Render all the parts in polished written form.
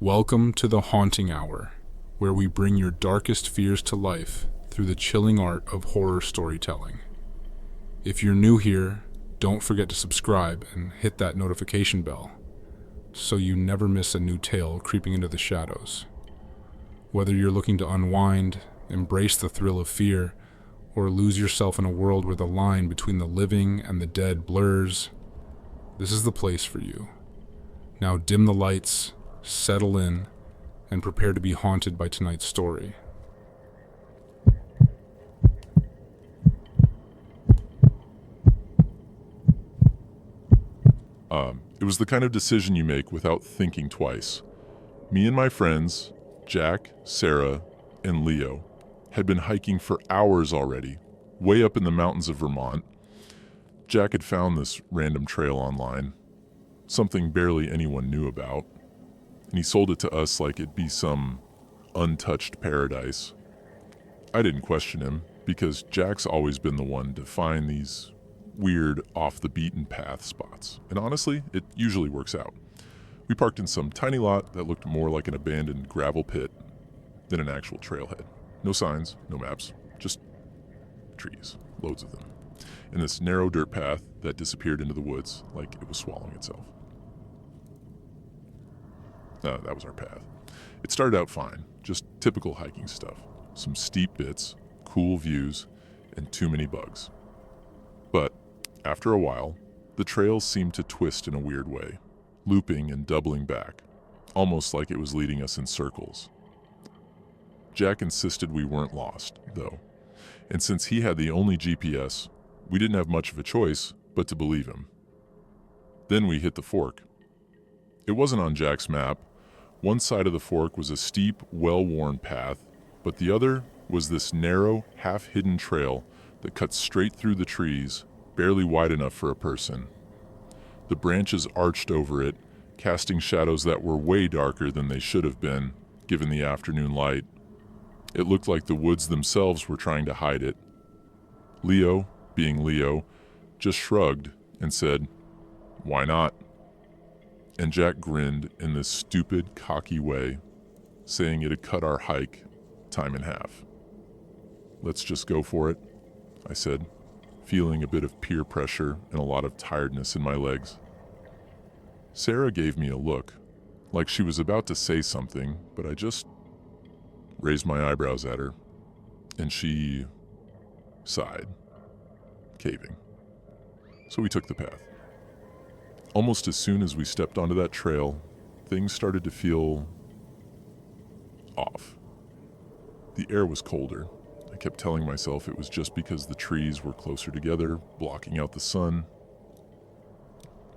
Welcome to the Haunting Hour, where we bring your darkest fears to life through the chilling art of horror storytelling. If you're new here, don't forget to subscribe and hit that notification bell so you never miss a new tale creeping into the shadows. Whether you're looking to unwind, embrace the thrill of fear, or lose yourself in a world where the line between the living and the dead blurs, this is the place for you. Now dim the lights, settle in, and prepare to be haunted by tonight's story. It was the kind of decision you make without thinking twice. Me and my friends, Jack, Sarah, and Leo, had been hiking for hours already, way up in the mountains of Vermont. Jack had found this random trail online, something barely anyone knew about, and he sold it to us like it'd be some untouched paradise. I didn't question him, because Jack's always been the one to find these weird, off-the-beaten-path spots, and honestly, it usually works out. We parked in some tiny lot that looked more like an abandoned gravel pit than an actual trailhead. No signs, no maps, just trees, loads of them, and this narrow dirt path that disappeared into the woods like it was swallowing itself. That was our path. It started out fine, just typical hiking stuff. Some steep bits, cool views, and too many bugs. But after a while, the trail seemed to twist in a weird way, looping and doubling back, almost like it was leading us in circles. Jack insisted we weren't lost, though, and since he had the only GPS, we didn't have much of a choice but to believe him. Then we hit the fork. It wasn't on Jack's map. One side of the fork was a steep, well-worn path, but the other was this narrow, half-hidden trail that cut straight through the trees, barely wide enough for a person. The branches arched over it, casting shadows that were way darker than they should have been, given the afternoon light. It looked like the woods themselves were trying to hide it. Leo, being Leo, just shrugged and said, "Why not?" And Jack grinned in this stupid, cocky way, saying it'd cut our hike time in half. "Let's just go for it," I said, feeling a bit of peer pressure and a lot of tiredness in my legs. Sarah gave me a look, like she was about to say something, but I just raised my eyebrows at her, and she sighed, caving. So we took the path. Almost as soon as we stepped onto that trail, things started to feel off. The air was colder. I kept telling myself it was just because the trees were closer together, blocking out the sun.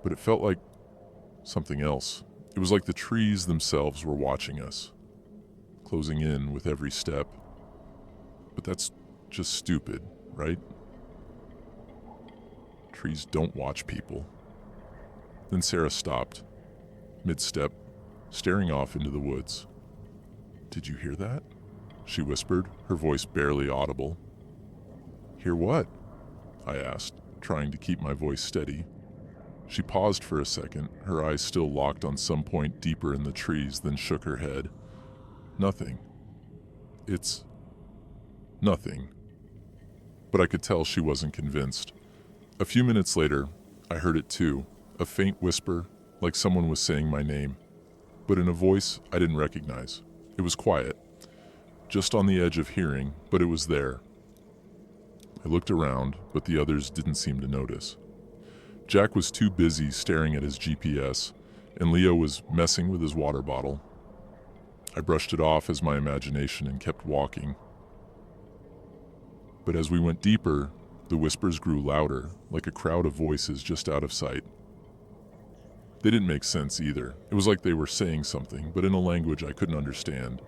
But it felt like something else. It was like the trees themselves were watching us, closing in with every step. But that's just stupid, right? Trees don't watch people. Then Sarah stopped, mid-step, staring off into the woods. "Did you hear that?" she whispered, her voice barely audible. "Hear what?" I asked, trying to keep my voice steady. She paused for a second, her eyes still locked on some point deeper in the trees, then shook her head. "Nothing. It's nothing." But I could tell she wasn't convinced. A few minutes later, I heard it too. A faint whisper, like someone was saying my name, but in a voice I didn't recognize. It was quiet, just on the edge of hearing, but it was there. I looked around, but the others didn't seem to notice. Jack was too busy staring at his GPS, and Leo was messing with his water bottle. I brushed it off as my imagination and kept walking. But as we went deeper, the whispers grew louder, like a crowd of voices just out of sight. They didn't make sense either. It was like they were saying something, but in a language I couldn't understand.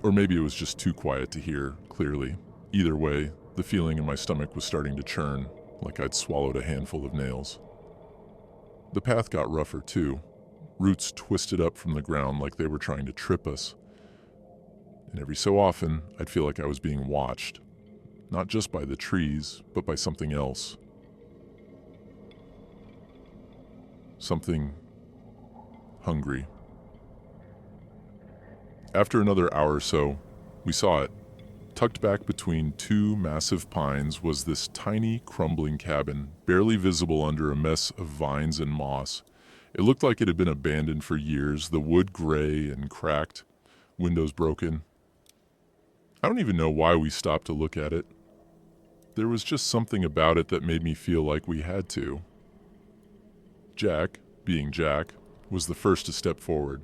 Or maybe it was just too quiet to hear clearly. Either way, the feeling in my stomach was starting to churn, like I'd swallowed a handful of nails. The path got rougher too. Roots twisted up from the ground like they were trying to trip us. And every so often, I'd feel like I was being watched. Not just by the trees, but by something else. Something hungry. After another hour or so, we saw it. Tucked back between two massive pines was this tiny, crumbling cabin, barely visible under a mess of vines and moss. It looked like it had been abandoned for years, the wood gray and cracked, windows broken. I don't even know why we stopped to look at it. There was just something about it that made me feel like we had to. Jack, being Jack, was the first to step forward.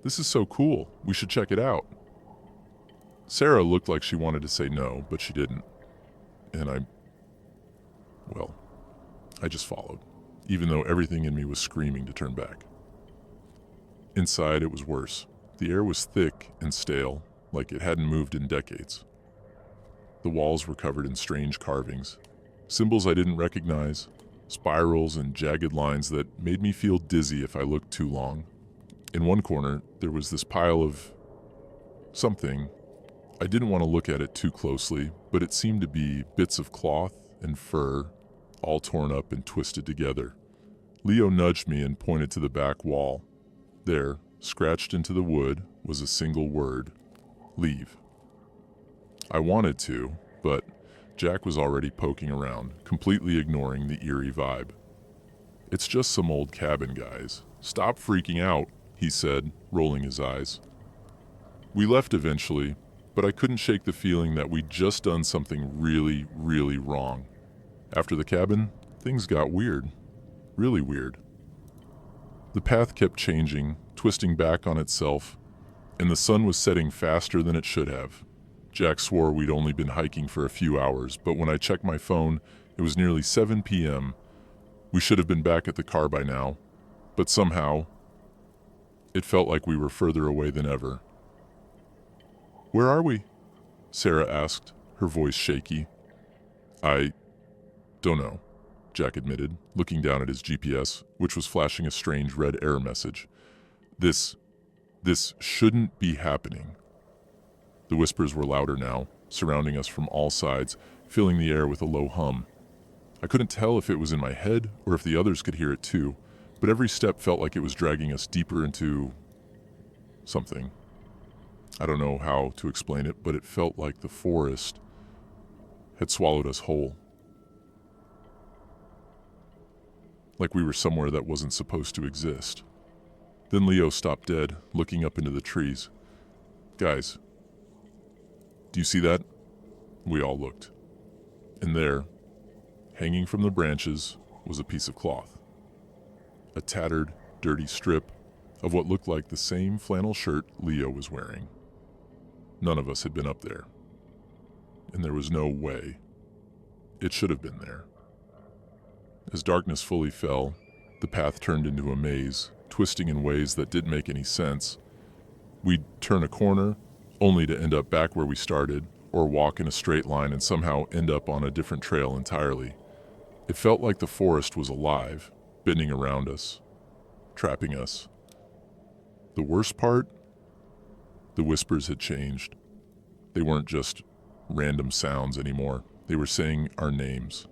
"This is so cool. We should check it out." Sarah looked like she wanted to say no, but she didn't. And I just followed, even though everything in me was screaming to turn back. Inside, it was worse. The air was thick and stale, like it hadn't moved in decades. The walls were covered in strange carvings, symbols I didn't recognize, spirals and jagged lines that made me feel dizzy if I looked too long. In one corner, there was this pile of something. I didn't want to look at it too closely, but it seemed to be bits of cloth and fur, all torn up and twisted together. Leo nudged me and pointed to the back wall. There, scratched into the wood, was a single word: leave. I wanted to, but Jack was already poking around, completely ignoring the eerie vibe. "It's just some old cabin, guys. Stop freaking out," he said, rolling his eyes. We left eventually, but I couldn't shake the feeling that we'd just done something really, really wrong. After the cabin, things got weird. Really weird. The path kept changing, twisting back on itself, and the sun was setting faster than it should have. Jack swore we'd only been hiking for a few hours, but when I checked my phone, it was nearly 7 p.m. We should have been back at the car by now, but somehow, it felt like we were further away than ever. "Where are we?" Sarah asked, her voice shaky. "I don't know," Jack admitted, looking down at his GPS, which was flashing a strange red error message. This shouldn't be happening." The whispers were louder now, surrounding us from all sides, filling the air with a low hum. I couldn't tell if it was in my head or if the others could hear it too, but every step felt like it was dragging us deeper into something. I don't know how to explain it, but it felt like the forest had swallowed us whole. Like we were somewhere that wasn't supposed to exist. Then Leo stopped dead, looking up into the trees. "Guys, do you see that?" We all looked. And there, hanging from the branches, was a piece of cloth. A tattered, dirty strip of what looked like the same flannel shirt Leo was wearing. None of us had been up there. And there was no way. It should have been there. As darkness fully fell, the path turned into a maze, twisting in ways that didn't make any sense. We'd turn a corner, only to end up back where we started, or walk in a straight line and somehow end up on a different trail entirely. It felt like the forest was alive, bending around us, trapping us. The worst part? The whispers had changed. They weren't just random sounds anymore. They were saying our names.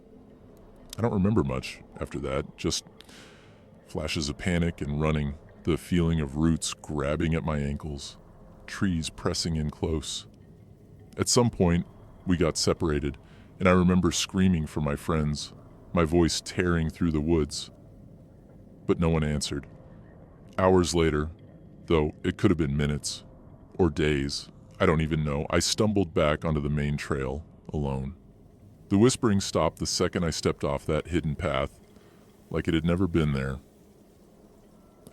I don't remember much after that, just flashes of panic and running, the feeling of roots grabbing at my ankles, trees pressing in close. At some point, we got separated, and I remember screaming for my friends, my voice tearing through the woods. But no one answered. Hours later, though it could have been minutes, or days, I don't even know, I stumbled back onto the main trail, alone. The whispering stopped the second I stepped off that hidden path, like it had never been there.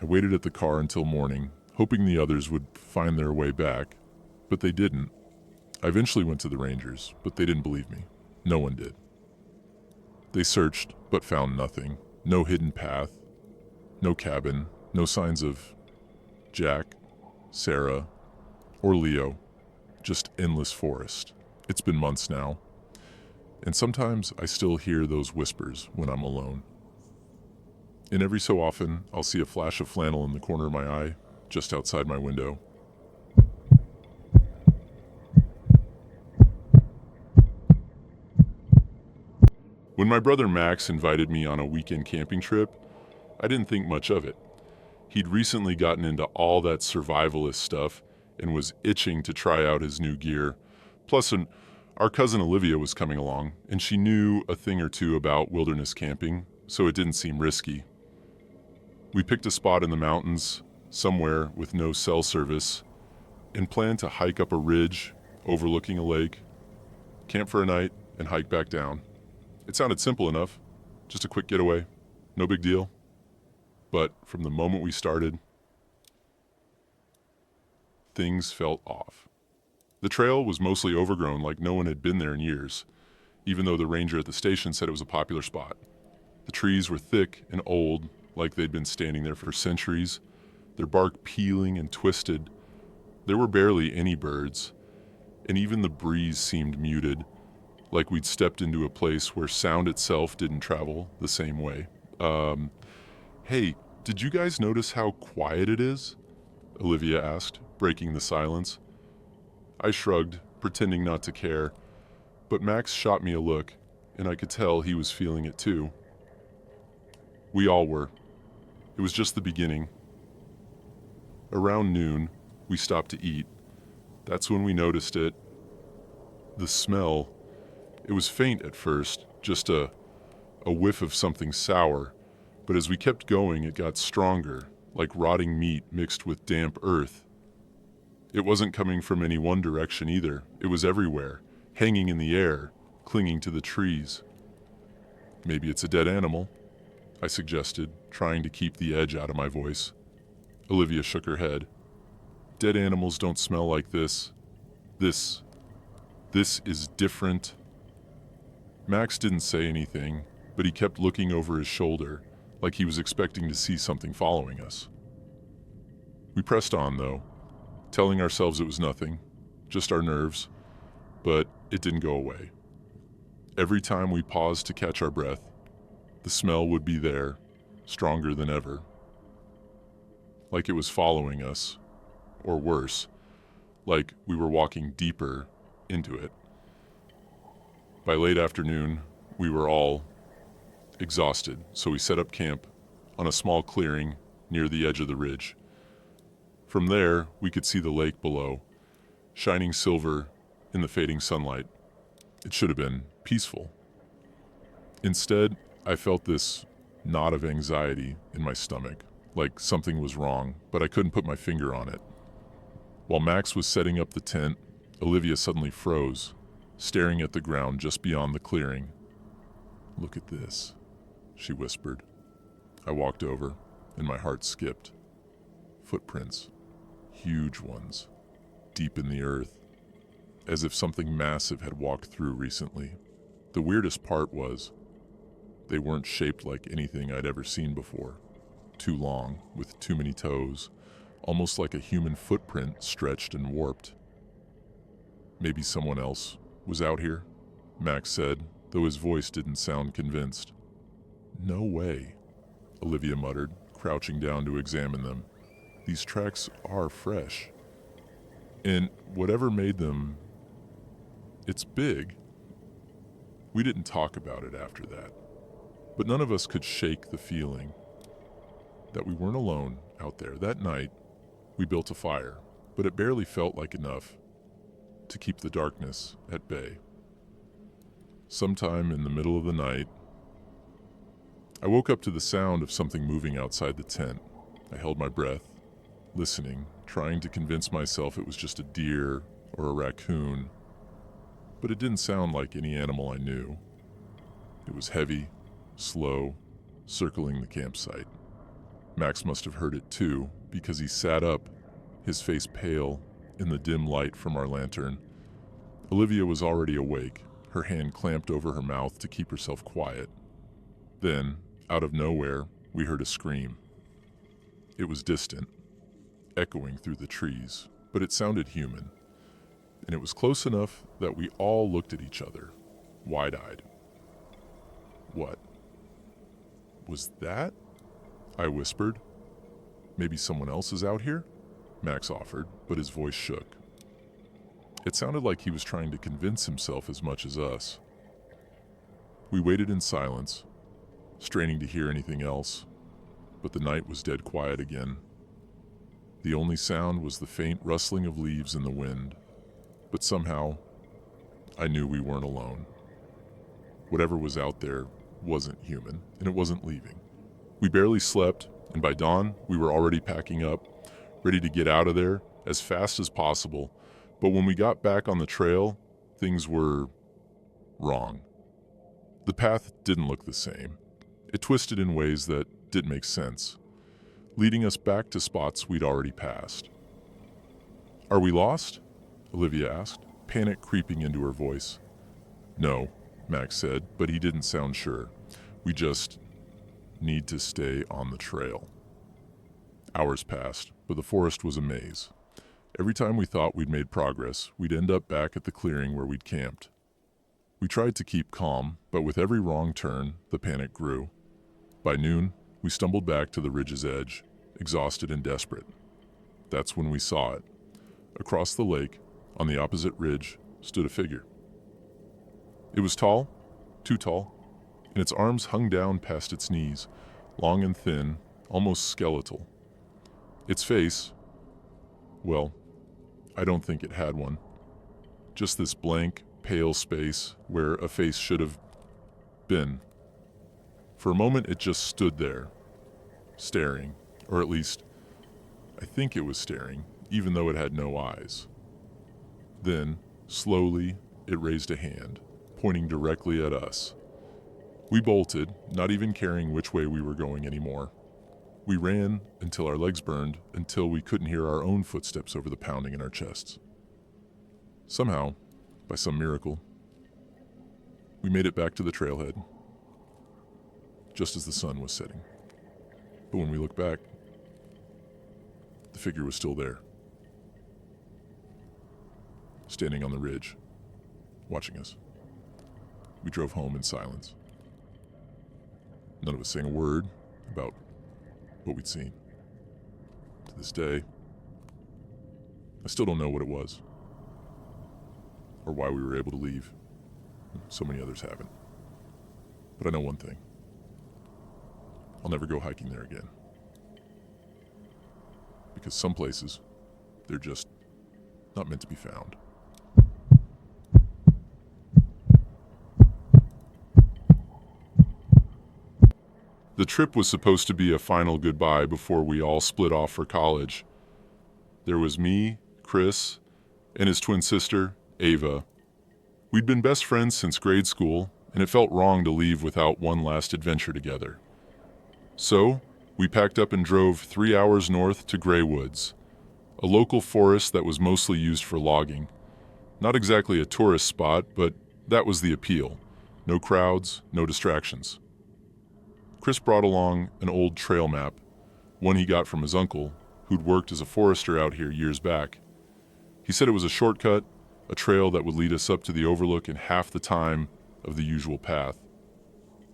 I waited at the car until morning, hoping the others would find their way back, but they didn't. I eventually went to the rangers, but they didn't believe me. No one did. They searched, but found nothing. No hidden path, no cabin, no signs of Jack, Sarah, or Leo. Just endless forest. It's been months now, and sometimes I still hear those whispers when I'm alone. And every so often, I'll see a flash of flannel in the corner of my eye, just outside my window. When my brother Max invited me on a weekend camping trip, I didn't think much of it. He'd recently gotten into all that survivalist stuff, and was itching to try out his new gear. Plus, our cousin Olivia was coming along, and she knew a thing or two about wilderness camping, so it didn't seem risky. We picked a spot in the mountains, somewhere with no cell service, and planned to hike up a ridge overlooking a lake, camp for a night, and hike back down. It sounded simple enough, just a quick getaway, no big deal. But from the moment we started, things felt off. The trail was mostly overgrown, like no one had been there in years, even though the ranger at the station said it was a popular spot. The trees were thick and old, like they'd been standing there for centuries, their bark peeling and twisted. There were barely any birds, and even the breeze seemed muted, like we'd stepped into a place where sound itself didn't travel the same way. Hey, did you guys notice how quiet it is? Olivia asked, breaking the silence. I shrugged, pretending not to care, but Max shot me a look, and I could tell he was feeling it too. We all were. It was just the beginning. Around noon, we stopped to eat. That's when we noticed it. The smell. It was faint at first, just a whiff of something sour, but as we kept going, it got stronger, like rotting meat mixed with damp earth. It wasn't coming from any one direction either. It was everywhere, hanging in the air, clinging to the trees. Maybe it's a dead animal, I suggested, trying to keep the edge out of my voice. Olivia shook her head. Dead animals don't smell like this. This is different. Max didn't say anything, but he kept looking over his shoulder, like he was expecting to see something following us. We pressed on, though, telling ourselves it was nothing, just our nerves, but it didn't go away. Every time we paused to catch our breath, the smell would be there, stronger than ever. Like it was following us, or worse, like we were walking deeper into it. By late afternoon, we were all exhausted, so we set up camp on a small clearing near the edge of the ridge. From there, we could see the lake below, shining silver in the fading sunlight. It should have been peaceful. Instead, I felt this knot of anxiety in my stomach, like something was wrong, but I couldn't put my finger on it. While Max was setting up the tent, Olivia suddenly froze, staring at the ground just beyond the clearing. "Look at this," she whispered. I walked over, and my heart skipped. Footprints. Huge ones, deep in the earth, as if something massive had walked through recently. The weirdest part was, they weren't shaped like anything I'd ever seen before. Too long, with too many toes, almost like a human footprint stretched and warped. Maybe someone else was out here, Max said, though his voice didn't sound convinced. No way, Olivia muttered, crouching down to examine them. These tracks are fresh. And whatever made them, it's big. We didn't talk about it after that, but none of us could shake the feeling that we weren't alone out there. That night, we built a fire, but it barely felt like enough to keep the darkness at bay. Sometime in the middle of the night, I woke up to the sound of something moving outside the tent. I held my breath, listening, trying to convince myself it was just a deer or a raccoon, but it didn't sound like any animal I knew. It was heavy, slow, circling the campsite. Max must have heard it too, because he sat up, his face pale in the dim light from our lantern. Olivia was already awake, her hand clamped over her mouth to keep herself quiet. Then, out of nowhere, we heard a scream. It was distant, echoing through the trees, but it sounded human, and it was close enough that we all looked at each other, wide-eyed. What was that? I whispered. Maybe someone else is out here? Max offered, but his voice shook. It sounded like he was trying to convince himself as much as us. We waited in silence, straining to hear anything else, but the night was dead quiet again. The only sound was the faint rustling of leaves in the wind. But somehow, I knew we weren't alone. Whatever was out there wasn't human, and it wasn't leaving. We barely slept, and by dawn, we were already packing up, ready to get out of there as fast as possible. But when we got back on the trail, things were wrong. The path didn't look the same. It twisted in ways that didn't make sense, leading us back to spots we'd already passed. "Are we lost?" Olivia asked, panic creeping into her voice. "No," Max said, but he didn't sound sure. "We just need to stay on the trail." Hours passed, but the forest was a maze. Every time we thought we'd made progress, we'd end up back at the clearing where we'd camped. We tried to keep calm, but with every wrong turn, the panic grew. By noon, we stumbled back to the ridge's edge, exhausted and desperate. That's when we saw it. Across the lake, on the opposite ridge, stood a figure. It was tall, too tall, and its arms hung down past its knees, long and thin, almost skeletal. Its face, well, I don't think it had one. Just this blank, pale space where a face should have been. For a moment it just stood there, staring, or at least, I think it was staring, even though it had no eyes. Then, slowly, it raised a hand, pointing directly at us. We bolted, not even caring which way we were going anymore. We ran until our legs burned, until we couldn't hear our own footsteps over the pounding in our chests. Somehow, by some miracle, we made it back to the trailhead, just as the sun was setting. But when we looked back, the figure was still there, standing on the ridge, watching us. We drove home in silence, none of us saying a word about what we'd seen. To this day, I still don't know what it was, or why we were able to leave. So many others haven't. But I know one thing. I'll never go hiking there again. Because some places, they're just not meant to be found. The trip was supposed to be a final goodbye before we all split off for college. There was me, Chris, and his twin sister, Ava. We'd been best friends since grade school, and it felt wrong to leave without one last adventure together. So, we packed up and drove 3 hours north to Gray Woods, a local forest that was mostly used for logging. Not exactly a tourist spot, but that was the appeal. No crowds, no distractions. Chris brought along an old trail map, one he got from his uncle, who'd worked as a forester out here years back. He said it was a shortcut, a trail that would lead us up to the overlook in half the time of the usual path.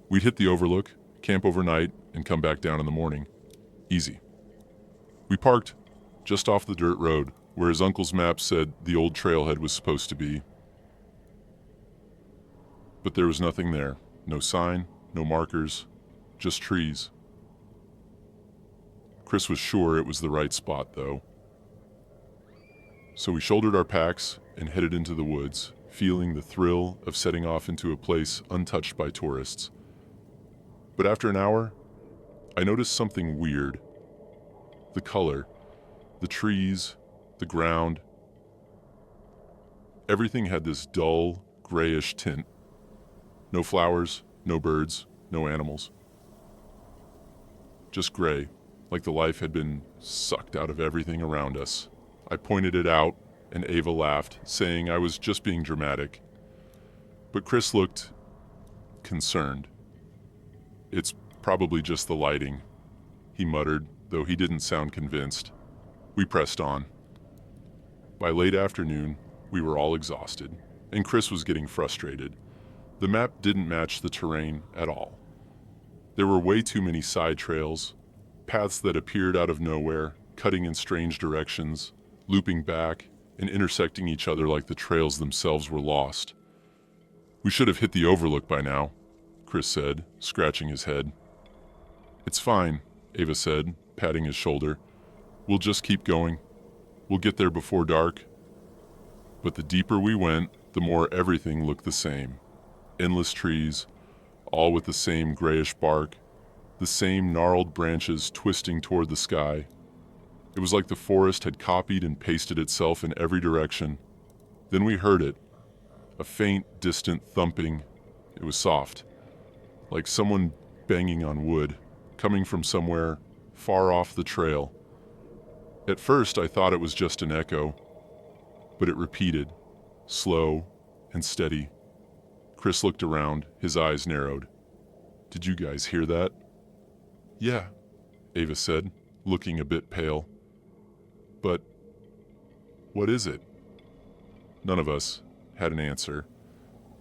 We'd hit the overlook, camp overnight, and come back down in the morning. Easy. We parked just off the dirt road, where his uncle's map said the old trailhead was supposed to be. But there was nothing there. No sign, no markers, just trees. Chris was sure it was the right spot, though. So we shouldered our packs and headed into the woods, feeling the thrill of setting off into a place untouched by tourists. But after an hour, I noticed something weird. The color, the trees, the ground. Everything had this dull, grayish tint. No flowers, no birds, no animals. Just gray, like the life had been sucked out of everything around us. I pointed it out, and Ava laughed, saying I was just being dramatic. But Chris looked concerned. "It's probably just the lighting," he muttered, though he didn't sound convinced. We pressed on. By late afternoon, we were all exhausted, and Chris was getting frustrated. The map didn't match the terrain at all. There were way too many side trails, paths that appeared out of nowhere, cutting in strange directions, looping back, and intersecting each other like the trails themselves were lost. "We should have hit the overlook by now," Chris said, scratching his head. "It's fine," Ava said, patting his shoulder. We'll just keep going. We'll get there before dark. But the deeper we went, the more everything looked the same. Endless trees, all with the same grayish bark, the same gnarled branches twisting toward the sky. It was like the forest had copied and pasted itself in every direction. Then we heard it, a faint, distant thumping. It was soft, like someone banging on wood, coming from somewhere far off the trail. At first, I thought it was just an echo, but it repeated, slow and steady. Chris looked around, his eyes narrowed. "Did you guys hear that?" "Yeah," Ava said, looking a bit pale. "But what is it?" None of us had an answer,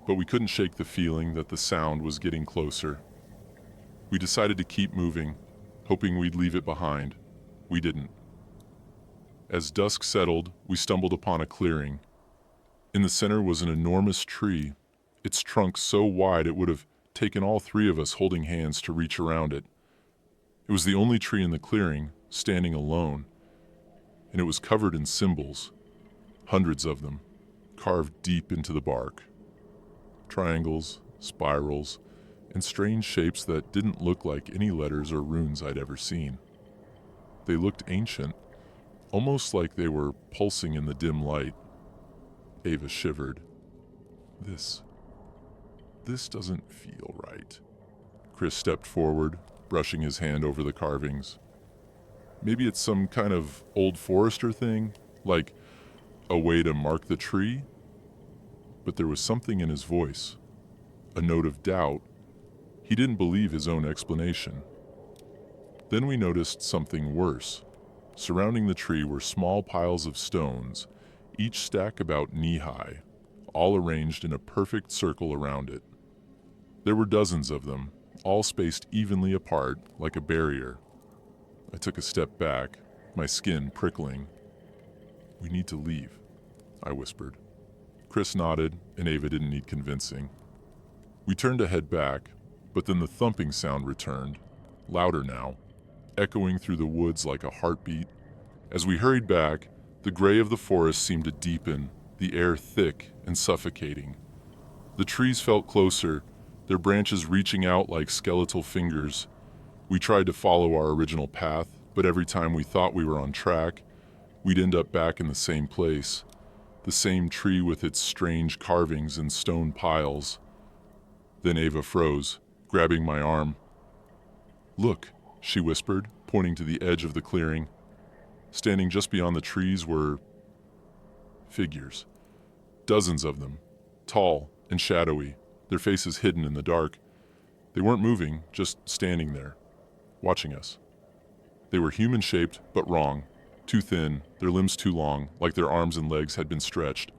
but we couldn't shake the feeling that the sound was getting closer. We decided to keep moving, hoping we'd leave it behind. We didn't. As dusk settled, we stumbled upon a clearing. In the center was an enormous tree, its trunk so wide it would have taken all three of us holding hands to reach around it. It was the only tree in the clearing, standing alone, and it was covered in symbols, hundreds of them, carved deep into the bark. Triangles, spirals, and strange shapes that didn't look like any letters or runes I'd ever seen. They looked ancient, almost like they were pulsing in the dim light. Ava shivered. This doesn't feel right." Chris stepped forward, brushing his hand over the carvings. "Maybe it's some kind of old forester thing, like a way to mark the tree?" But there was something in his voice, a note of doubt. He didn't believe his own explanation. Then we noticed something worse. Surrounding the tree were small piles of stones, each stack about knee-high, all arranged in a perfect circle around it. There were dozens of them, all spaced evenly apart like a barrier. I took a step back, my skin prickling. "We need to leave," I whispered. Chris nodded, and Ava didn't need convincing. We turned to head back, but then the thumping sound returned, louder now, echoing through the woods like a heartbeat. As we hurried back, the gray of the forest seemed to deepen, the air thick and suffocating. The trees felt closer, their branches reaching out like skeletal fingers. We tried to follow our original path, but every time we thought we were on track, we'd end up back in the same place. The same tree with its strange carvings and stone piles. Then Ava froze, grabbing my arm. "Look," she whispered, pointing to the edge of the clearing. Standing just beyond the trees were figures. Dozens of them, tall and shadowy, their faces hidden in the dark. They weren't moving, just standing there, watching us. They were human-shaped, but wrong. Too thin, their limbs too long, like their arms and legs had been stretched.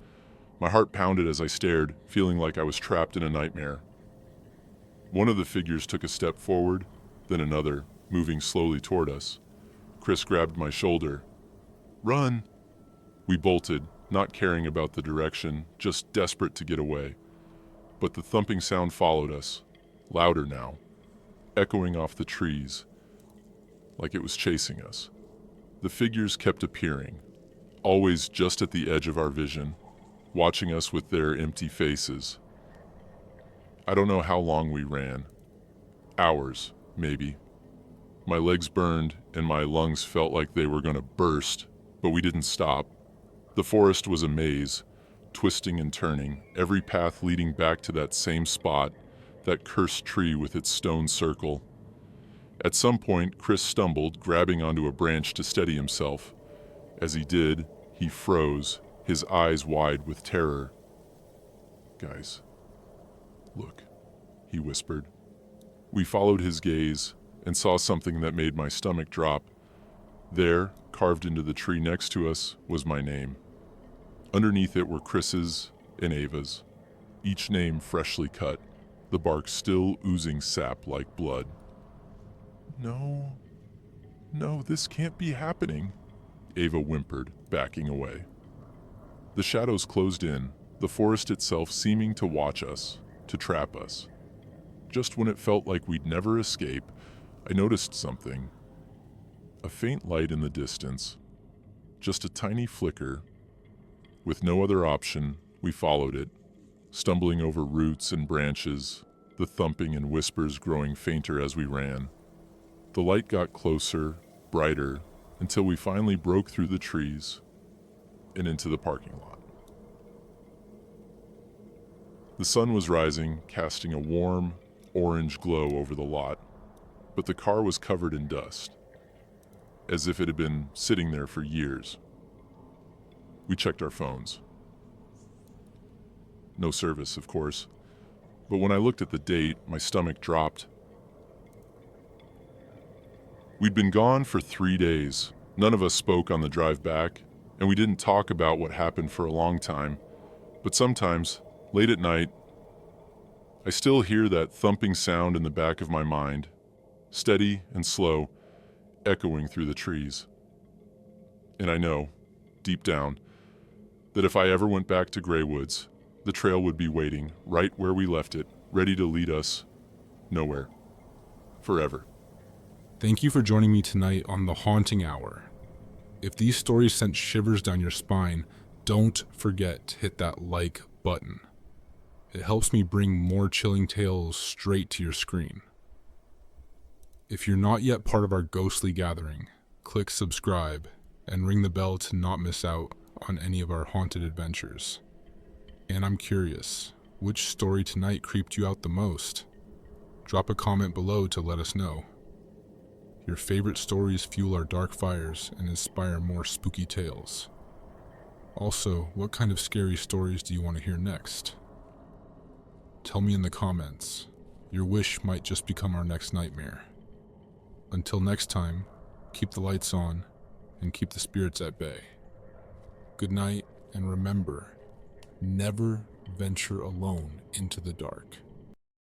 My heart pounded as I stared, feeling like I was trapped in a nightmare. One of the figures took a step forward, then another, moving slowly toward us. Chris grabbed my shoulder. "Run!" We bolted, not caring about the direction, just desperate to get away. But the thumping sound followed us, louder now, echoing off the trees, like it was chasing us. The figures kept appearing, always just at the edge of our vision, watching us with their empty faces. I don't know how long we ran. Hours, maybe. My legs burned and my lungs felt like they were going to burst, but we didn't stop. The forest was a maze, twisting and turning, every path leading back to that same spot, that cursed tree with its stone circle. At some point, Chris stumbled, grabbing onto a branch to steady himself. As he did, he froze, his eyes wide with terror. "Guys, look," he whispered. We followed his gaze and saw something that made my stomach drop. There, carved into the tree next to us, was my name. Underneath it were Chris's and Ava's, each name freshly cut, the bark still oozing sap like blood. No, this can't be happening," Ava whimpered, backing away. The shadows closed in, the forest itself seeming to watch us, to trap us. Just when it felt like we'd never escape, I noticed something. a faint light in the distance, just a tiny flicker. With no other option, we followed it, stumbling over roots and branches, the thumping and whispers growing fainter as we ran. The light got closer, brighter, until we finally broke through the trees and into the parking lot. The sun was rising, casting a warm, orange glow over the lot, but the car was covered in dust, as if it had been sitting there for years. We checked our phones. No service, of course, but when I looked at the date, my stomach dropped. We'd been gone for 3 days. None of us spoke on the drive back, and we didn't talk about what happened for a long time. But sometimes, late at night, I still hear that thumping sound in the back of my mind, steady and slow, echoing through the trees. And I know, deep down, that if I ever went back to Greywoods, the trail would be waiting right where we left it, ready to lead us nowhere. Forever. Thank you for joining me tonight on The Haunting Hour. If these stories sent shivers down your spine, don't forget to hit that like button. It helps me bring more chilling tales straight to your screen. If you're not yet part of our ghostly gathering, click subscribe and ring the bell to not miss out on any of our haunted adventures. And I'm curious, which story tonight creeped you out the most? Drop a comment below to let us know. Your favorite stories fuel our dark fires and inspire more spooky tales. Also, what kind of scary stories do you want to hear next? Tell me in the comments. Your wish might just become our next nightmare. Until next time, keep the lights on and keep the spirits at bay. Good night, and remember, never venture alone into the dark.